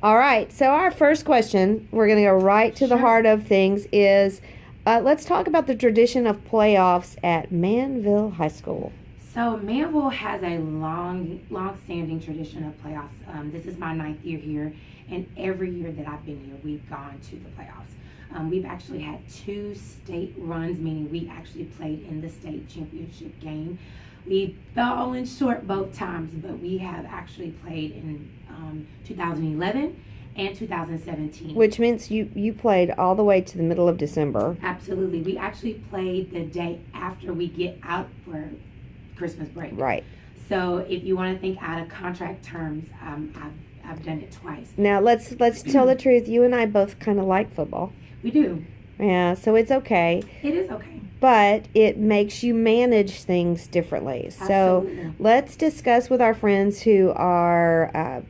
All right. So our first question, we're going to go right to the heart of things, is let's talk about the tradition of playoffs at Manville High School. So Manville has a long-standing tradition of playoffs. This is my 9th year here, and every year that I've been here, we've gone to the playoffs. We've actually had 2 state runs, meaning we actually played in the state championship game. We fell in short both times, but we have actually played in 2011 and 2017. Which means you played all the way to the middle of December. Absolutely. We actually played the day after we get out for Christmas break. Right. So if you want to think out of contract terms, I've done it twice. Now let's tell the truth. You and I both kind of like football. We do. Yeah, so it's okay. It is okay. But it makes you manage things differently. Absolutely. So let's discuss with our friends who are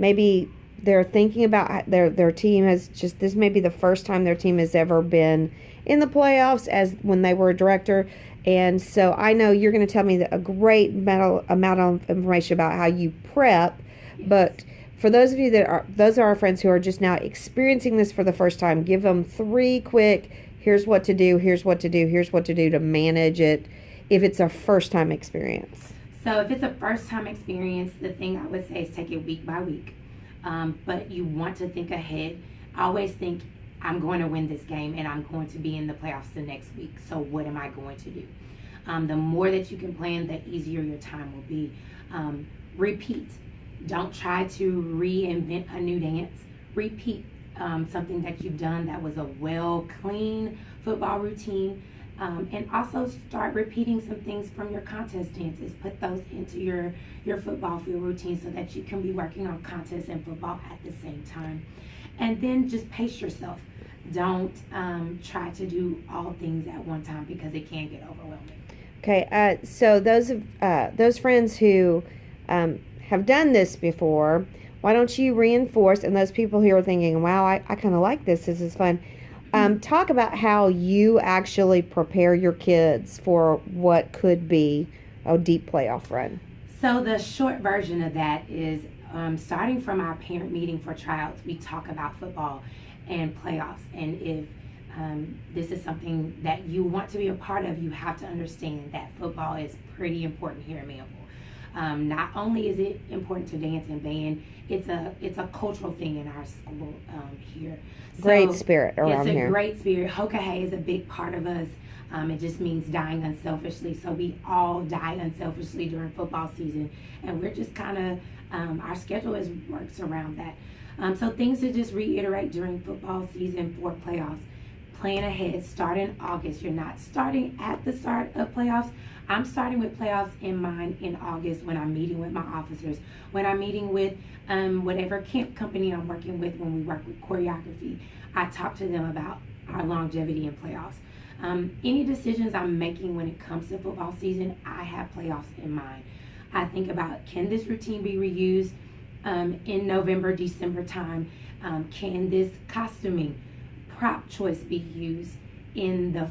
maybe they're thinking about their team has just, this may be the first time their team has ever been in the playoffs as when they were a director. And so I know you're going to tell me a great amount of information about how you prep, Yes. But for those of you those are our friends who are just now experiencing this for the first time, give them 3 quick, here's what to do, here's what to do, here's what to do to manage it if it's a first time experience. So if it's a first time experience, the thing I would say is take it week by week. But you want to think ahead. I always think, I'm going to win this game and I'm going to be in the playoffs the next week. So what am I going to do? The more that you can plan, the easier your time will be. Repeat. Don't try to reinvent a new dance. Repeat something that you've done that was a clean football routine. And also start repeating some things from your contest dances. Put those into your football field routine so that you can be working on contest and football at the same time. And then just pace yourself. Don't try to do all things at one time because it can get overwhelming. Okay, so those friends who have done this before, why don't you reinforce, and those people who are thinking, wow, I kind of like this is fun, talk about how you actually prepare your kids for what could be a deep playoff run. So the short version of that is starting from our parent meeting for tryouts, we talk about football and playoffs. And if this is something that you want to be a part of, you have to understand that football is pretty important here in Manville. Not only is it important to dance and band, it's a cultural thing in our school here. So great spirit around here. It's a great spirit. Hokahay is a big part of us. It just means dying unselfishly. So we all die unselfishly during football season, and we're just kind of our schedule works around that. So things to just reiterate during football season for playoffs. Plan ahead. Start in August. You're not starting at the start of playoffs. I'm starting with playoffs in mind in August when I'm meeting with my officers, when I'm meeting with whatever camp company I'm working with, when we work with choreography. I talk to them about our longevity in playoffs. Any decisions I'm making when it comes to football season, I have playoffs in mind. I think about, can this routine be reused in November, December time? Can this costuming prop choice be used in the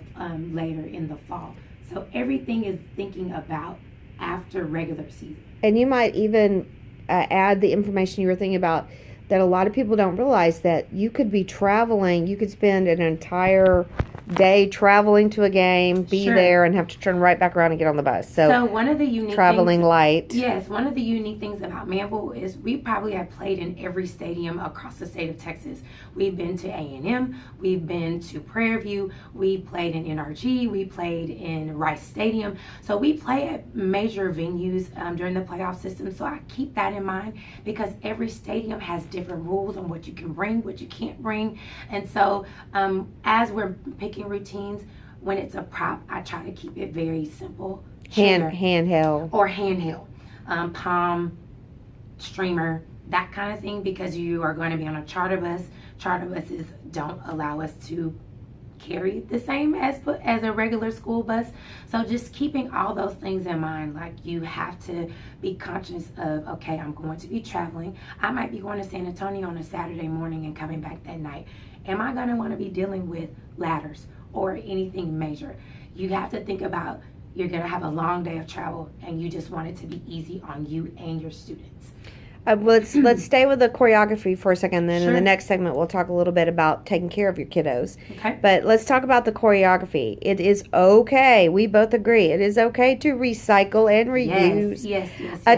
later in the fall? So everything is thinking about after regular season. And you might even add the information you were thinking about that a lot of people don't realize, that you could be traveling, you could spend an entire day traveling to a game, be Sure. there, and have to turn right back around and get on the bus. So one of the unique traveling things, light. Yes, one of the unique things about Manville is we probably have played in every stadium across the state of Texas. We've been to A&M, we've been to Prairie View, we played in NRG, we played in Rice Stadium. So we play at major venues during the playoff system. So I keep that in mind because every stadium has different rules on what you can bring, what you can't bring. And so as we're picking routines, when it's a prop, I try to keep it very simple. Handheld. Or handheld. Palm, streamer, that kind of thing, because you are going to be on a charter bus. Charter buses don't allow us to carry the same as a regular school bus. So just keeping all those things in mind, like you have to be conscious of, okay, I'm going to be traveling. I might be going to San Antonio on a Saturday morning and coming back that night. Am I going to want to be dealing with ladders or anything major? You have to think about, you're going to have a long day of travel and you just want it to be easy on you and your students. let's stay with the choreography for a second. Then in the Sure. next segment, we'll talk a little bit about taking care of your kiddos. Okay. But let's talk about the choreography. It is okay. We both agree. It is okay to recycle and reuse. Yes.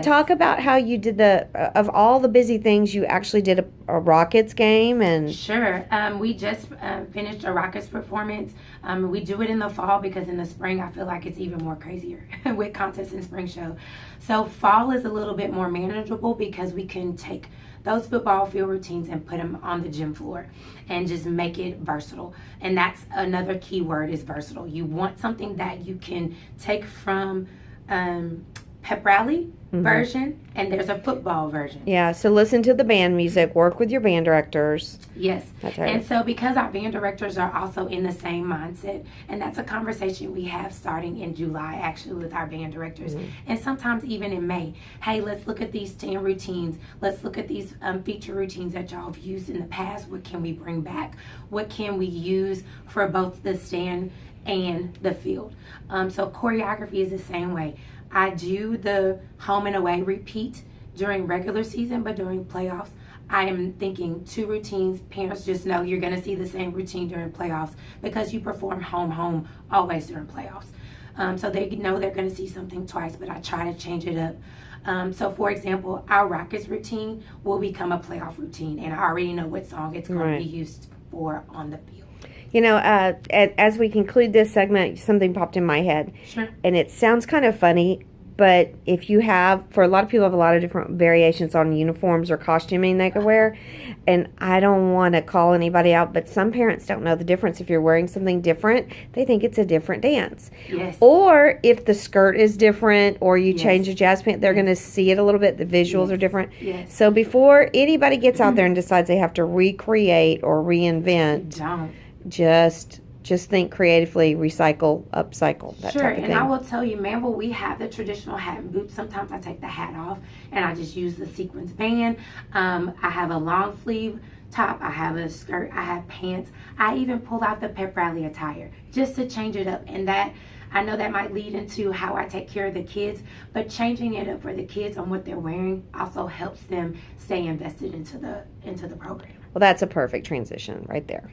Talk about how you did of all the busy things, you actually did a Rockets game and. Sure. We just finished a Rockets performance. We do it in the fall because in the spring I feel like it's even more crazier with contests and spring show. So fall is a little bit more manageable because we can take those football field routines and put them on the gym floor and just make it versatile. And that's another key word is versatile. You want something that you can take from pep rally version and there's a football version. Yeah, so listen to the band music, work with your band directors. Yes. That's right. And so because our band directors are also in the same mindset, and that's a conversation we have starting in July actually with our band directors, and sometimes even in May. Hey, let's look at these stand routines. Let's look at these feature routines that y'all have used in the past. What can we bring back? What can we use for both the stand and the field? So choreography is the same way. I do the home and away repeat during regular season, but during playoffs, I am thinking 2 routines. Parents just know you're going to see the same routine during playoffs because you perform home always during playoffs. So they know they're going to see something twice, but I try to change it up. So, for example, our Rockets routine will become a playoff routine, and I already know what song it's going to be used for on the field. You know, as we conclude this segment, something popped in my head. Sure. And it sounds kind of funny, but if you have, for a lot of people have a lot of different variations on uniforms or costuming they could wear. And I don't want to call anybody out, but some parents don't know the difference. If you're wearing something different, they think it's a different dance. Yes. Or if the skirt is different or you Yes. change the jazz pant, they're going to see it a little bit. The visuals Yes. are different. Yes. So before anybody gets out there and decides they have to recreate or reinvent, Don't. just think creatively, recycle, upcycle, that Sure, type of and thing. I will tell you, Manville, we have the traditional hat and boots. Sometimes I take the hat off and I just use the sequins band. I have a long sleeve top, I have a skirt, I have pants. I even pull out the pep rally attire just to change it up. And that, I know that might lead into how I take care of the kids, but changing it up for the kids on what they're wearing also helps them stay invested into the program. Well, that's a perfect transition right there.